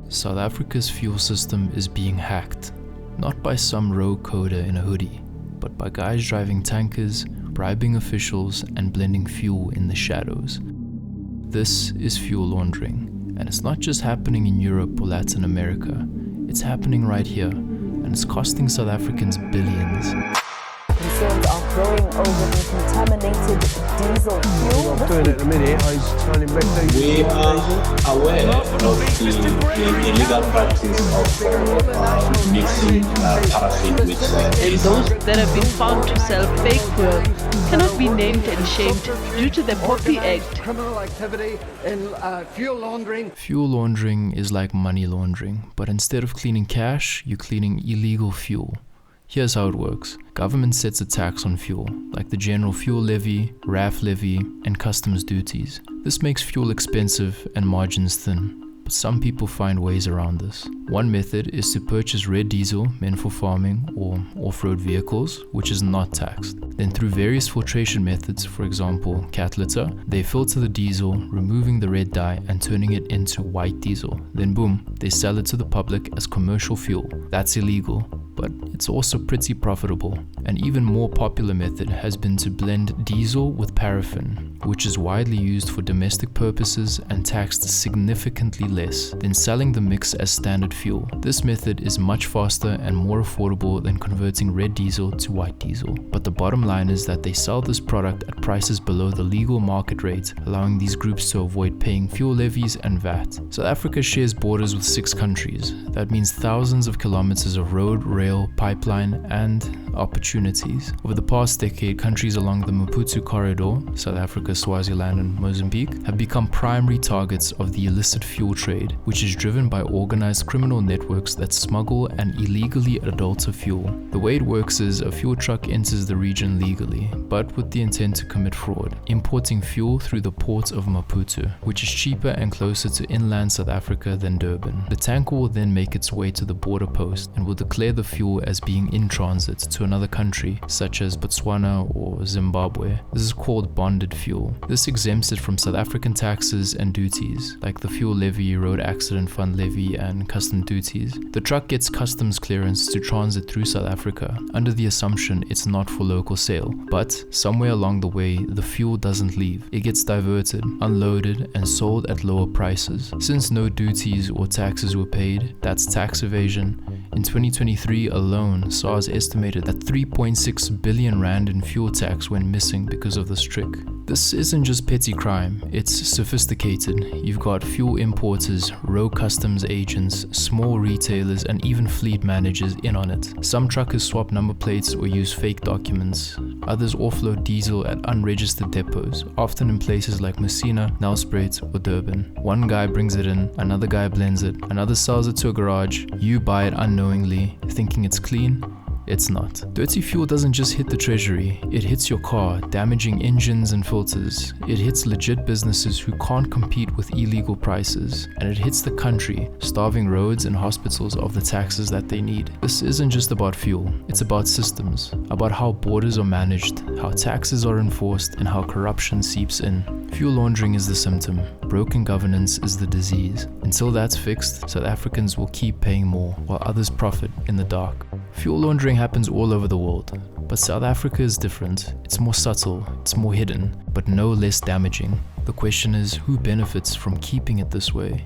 South Africa's fuel system is being hacked, not by some rogue coder in a hoodie, but by guys driving tankers, bribing officials, and blending fuel in the shadows. This is fuel laundering, and it's not just happening in Europe or Latin America, it's happening right here, and it's costing South Africans billions. Concerns are growing over the contaminated diesel fuel. I'm doing it at the minute. I was turning red diesel. We are aware of the illegal practice of mixing paraffin with and those that have been found to sell fake fuel cannot be named and shamed due to the Poppy Act. Criminal activity in fuel laundering. Fuel laundering is like money laundering, but instead of cleaning cash, you're cleaning illegal fuel. Here's how it works. Government sets a tax on fuel, like the general fuel levy, RAF levy, and customs duties. This makes fuel expensive and margins thin, but some people find ways around this. One method is to purchase red diesel meant for farming or off-road vehicles, which is not taxed. Then through various filtration methods, for example, cat litter, they filter the diesel, removing the red dye and turning it into white diesel. Then boom, they sell it to the public as commercial fuel. That's illegal, but it's also pretty profitable. An even more popular method has been to blend diesel with paraffin, which is widely used for domestic purposes and taxed significantly less than selling the mix as standard fuel. This method is much faster and more affordable than converting red diesel to white diesel. But the bottom line is that they sell this product at prices below the legal market rate, allowing these groups to avoid paying fuel levies and VAT. South Africa shares borders with 6 countries. That means thousands of kilometers of road, rail, pipeline, and opportunities. Over the past decade, countries along the Maputo corridor, South Africa, Swaziland, and Mozambique, have become primary targets of the illicit fuel trade, which is driven by organized criminal networks that smuggle and illegally adulter fuel. The way it works is a fuel truck enters the region legally, but with the intent to commit fraud, importing fuel through the port of Maputo, which is cheaper and closer to inland South Africa than Durban. The tanker will then make its way to the border post and will declare the fuel as being in transit to another country, such as Botswana or Zimbabwe. This is called bonded fuel. This exempts it from South African taxes and duties, like the fuel levy, road accident fund levy, and custom duties. The truck gets customs clearance to transit through South Africa, under the assumption it's not for local sale. But somewhere along the way, the fuel doesn't leave. It gets diverted, unloaded, and sold at lower prices. Since no duties or taxes were paid, that's tax evasion. In 2023 alone, SARS estimated that 3.6 billion rand in fuel tax went missing because of this trick. This isn't just petty crime, it's sophisticated. You've got fuel importers, rogue customs agents, small retailers, and even fleet managers in on it. Some truckers swap number plates or use fake documents. Others offload diesel at unregistered depots, often in places like Musina, Nelspruit, or Durban. One guy brings it in, another guy blends it, another sells it to a garage. You buy it unknowingly, thinking it's clean. It's not. Dirty fuel doesn't just hit the treasury, it hits your car, damaging engines and filters. It hits legit businesses who can't compete with illegal prices. And it hits the country, starving roads and hospitals of the taxes that they need. This isn't just about fuel, it's about systems, about how borders are managed, how taxes are enforced, and how corruption seeps in. Fuel laundering is the symptom, broken governance is the disease. Until that's fixed, South Africans will keep paying more, while others profit in the dark. Fuel laundering happens all over the world, but South Africa is different. It's more subtle, it's more hidden, but no less damaging. The question is, who benefits from keeping it this way?